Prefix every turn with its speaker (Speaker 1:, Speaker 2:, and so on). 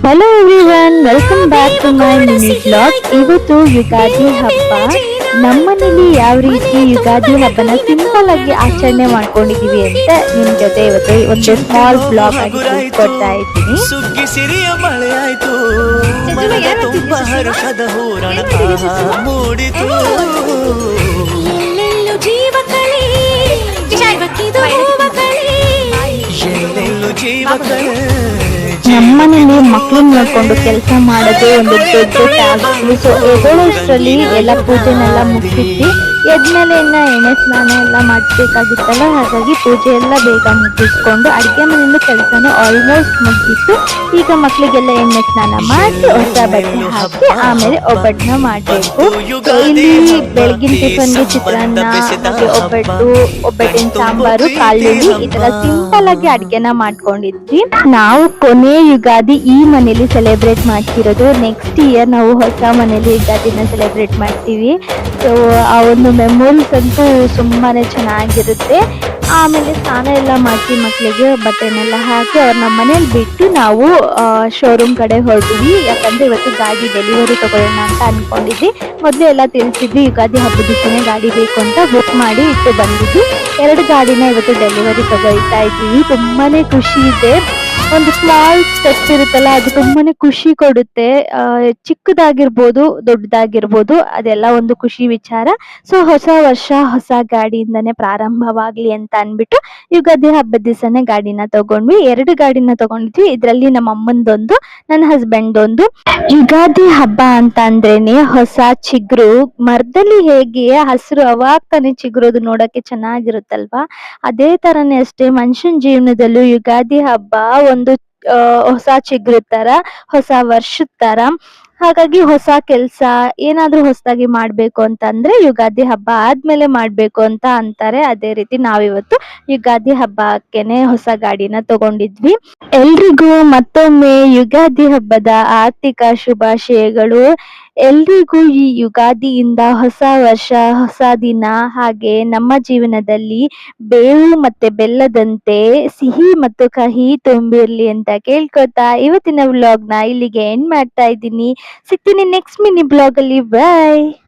Speaker 1: Hello everyone, welcome back to my mini blog. ಇವತ್ತು ಯುಗಾದಿ ಹಬ್ಬ. ನಮ್ಮನೇಲಿ ಯಾವ ರೀತಿ ಯುಗಾದಿ ಹಬ್ಬನ ಸಿಂಪಲ್ ಆಗಿ ಆಚರಣೆ ಮಾಡ್ಕೊಂಡಿದೀವಿ ಅಂತ ನಿಮ್ ಜೊತೆ ಇವತ್ತು ಒಂದು ಸ್ಮಾಲ್ ಬ್ಲಾಗ್ ಆಗಿ ಕೊಡ್ತಾ ಇದ್ದೀನಿ.
Speaker 2: ಸುಗ್ಗಿ ಸಿರಿಯ ಮಳೆ ಆಯ್ತು, ಮನದ ತುಂಬ ಹರುಷದ ಹೂರಣ ಮೂಡಿತು. ಎಲ್ಲೆಲ್ಲೂ ಜೀವ ಕಳೆ, ಎಲ್ಲೆಲ್ಲೂ ಜೀವ ಕಳೆ.
Speaker 1: ನಮ್ಮನೇಲಿ ಮಕ್ಳನ್ನ ನೋಡ್ಕೊಂಡು ಕೆಲಸ ಮಾಡೋದೇ ಒಂದು ದೊಡ್ಡ ಟಾಸ್ಕ್. ಸೊ ಎದ್ದೇಳೋಷ್ಟರಲ್ಲಿ ಎಲ್ಲ ಪೂಜೆನೆಲ್ಲ ಮುಗಿಸಿದ್ವಿ. ಎದ್ಮೇಲೆ ಇನ್ನ ಎಣ್ಣೆ ಸ್ನಾನ ಎಲ್ಲ ಮಾಡಬೇಕಾಗಿತ್ತಲ್ಲ, ಹಾಗಾಗಿ ಪೂಜೆ ಎಲ್ಲ ಬೇಗ ಮುಗಿಸ್ಕೊಂಡು ಅಡುಗೆ ಮನೆಯಿಂದ ಕೆಲಸನೂ ಆಲ್ಮೋಸ್ಟ್ ಮುಗಿಸಿತ್ತು. ಈಗ ಮಕ್ಳಿಗೆಲ್ಲ ಎಣ್ಣೆ ಸ್ನಾನ ಮಾಡಿ ಹೊಸ ಬಟ್ಟೆ ಹಾಕಿ ಆಮೇಲೆ ಒಬ್ಬಟ್ಟನ್ನ ಮಾಡಬೇಕು. ಇಲ್ಲಿ ಬೆಳಗಿನ ಟಿಫನ್ಗೆ ಚಿತ್ರಾನ್ನ, ಹಾಗೆ ಒಬ್ಬಟ್ಟಿನ ಸಾಂಬಾರು, ಕಾಳುಳ್ಳಿ ಈ ತರ ಸಿಂಪಲ್ ಆಗಿ ಅಡ್ಗೆನ ಮಾಡ್ಕೊಂಡಿದ್ವಿ. ನಾವು ಕೊನೆ ಯುಗಾದಿ ಈ ಮನೇಲಿ ಸೆಲೆಬ್ರೇಟ್ ಮಾಡ್ತಿರೋದು. ನೆಕ್ಸ್ಟ್ ಇಯರ್ ನಾವು ಹೊಸ ಮನೇಲಿ ಯುಗಾದಿನ ಸೆಲೆಬ್ರೇಟ್ ಮಾಡ್ತೀವಿ. ಸೊ ಆ ಒಂದು ಮೆಮೊರೀಸ್ ಅಂತೂ ತುಂಬಾನೇ ಚೆನ್ನಾಗಿರುತ್ತೆ. ಆಮೇಲೆ ಸ್ನಾನ ಎಲ್ಲ ಮಾಡಿಸಿ ಮಕ್ಕಳಿಗೆ ಬಟ್ಟೆನೆಲ್ಲ ಹಾಕಿ ಅವ್ರನ್ನ ಮನೇಲಿ ಬಿಟ್ಟು ನಾವು ಶೋರೂಮ್ ಕಡೆ ಹೊರಟಿದ್ವಿ. ಯಾಕಂದ್ರೆ ಇವತ್ತು ಗಾಡಿ ಡೆಲಿವರಿ ತಗೊಳ್ಳೋಣ ಅಂತ ಅನ್ಕೊಂಡಿದ್ವಿ. ಮೊದಲು ಎಲ್ಲ ತಿಳಿಸಿದ್ವಿ ಯುಗಾದಿ ಹಬ್ಬದ ದಿವಸನೇ ಗಾಡಿ ಬೇಕು ಅಂತ ಬುಕ್ ಮಾಡಿ ಇಟ್ಟು ಬಂದಿದ್ವಿ. 2 ಗಾಡಿನ ಇವತ್ತು ಡೆಲಿವರಿ ತಗೊಳ್ತಾ ಇದ್ದೀವಿ. ತುಂಬಾನೇ ಖುಷಿ ಇದೆ. ಒಂದು ಸ್ಮಾಲ್ ಸ್ಟೆಪ್ ಇರುತ್ತಲ್ಲ, ಅದು ತುಂಬಾನೇ ಖುಷಿ ಕೊಡುತ್ತೆ. ಚಿಕ್ಕದಾಗಿರ್ಬೋದು ದೊಡ್ಡದಾಗಿರ್ಬೋದು, ಅದೆಲ್ಲ ಒಂದು ಖುಷಿ ವಿಚಾರ. ಸೊ ಹೊಸ ವರ್ಷ ಹೊಸ ಗಾಡಿಯಿಂದಾನೇ ಪ್ರಾರಂಭವಾಗ್ಲಿ ಅಂತ ಅನ್ಬಿಟ್ಟು ಯುಗಾದಿ ಹಬ್ಬದ ದಿವಸನೇ ಗಾಡಿನ ತಗೊಂಡ್ವಿ. 2 ಗಾಡಿನ ತಗೊಂಡಿದ್ವಿ. ಇದ್ರಲ್ಲಿ ನಮ್ಮ ಅಮ್ಮಂದೊಂದು, ನನ್ನ ಹಸ್ಬೆಂಡ್ ಒಂದು. ಯುಗಾದಿ ಹಬ್ಬ ಅಂತ ಅಂದ್ರೇನೆ ಹೊಸ ಚಿಗುರು. ಮರದಲ್ಲಿ ಹೇಗೆ ಹಸಿರು ಅವಾಗ ತಾನೇ ಚಿಗುರೋದು ನೋಡಕ್ಕೆ ಚೆನ್ನಾಗಿರುತ್ತಲ್ವಾ, ಅದೇ ತರನೇ ಅಷ್ಟೇ ಮನುಷ್ಯನ ಜೀವನದಲ್ಲೂ ಯುಗಾದಿ ಹಬ್ಬ ಒಂದು ಹೊಸ ಚಿಗುರು ತರ, ಹೊಸ ವರ್ಷದ ತರ. ಹಾಗಾಗಿ ಹೊಸ ಕೆಲ್ಸ ಏನಾದ್ರೂ ಹೊಸದಾಗಿ ಮಾಡ್ಬೇಕು ಅಂತ ಅಂದ್ರೆ ಯುಗಾದಿ ಹಬ್ಬ ಆದ್ಮೇಲೆ ಮಾಡ್ಬೇಕು ಅಂತ ಅಂತಾರೆ. ಅದೇ ರೀತಿ ನಾವಿವತ್ತು ಯುಗಾದಿ ಹಬ್ಬಕ್ಕೆನೆ ಹೊಸ ಗಾಡಿನ ತಗೊಂಡಿದ್ವಿ. ಎಲ್ರಿಗೂ ಮತ್ತೊಮ್ಮೆ ಯುಗಾದಿ ಹಬ್ಬದ ಆರ್ಥಿಕ ಶುಭಾಶಯಗಳು. ಎಲ್ರಿಗೂ ಈ ಯುಗಾದಿಯಿಂದ ಹೊಸ ವರ್ಷ, ಹೊಸ ದಿನ, ಹಾಗೆ ನಮ್ಮ ಜೀವನದಲ್ಲಿ ಬೇವು ಮತ್ತೆ ಬೆಲ್ಲದಂತೆ ಸಿಹಿ ಮತ್ತು ಕಹಿ ತುಂಬಿರ್ಲಿ ಅಂತ ಕೇಳ್ಕೊತಾ ಇವತ್ತಿನ ವ್ಲಾಗ್ನ ಇಲ್ಲಿಗೆ ಎಂಡ್ ಮಾಡ್ತಾ ಇದ್ದೀನಿ. ಸಿಗ್ತೀನಿ ನೆಕ್ಸ್ಟ್ ಮಿನಿ ಬ್ಲಾಗ್ ಅಲ್ಲಿ. ಬಾಯ್.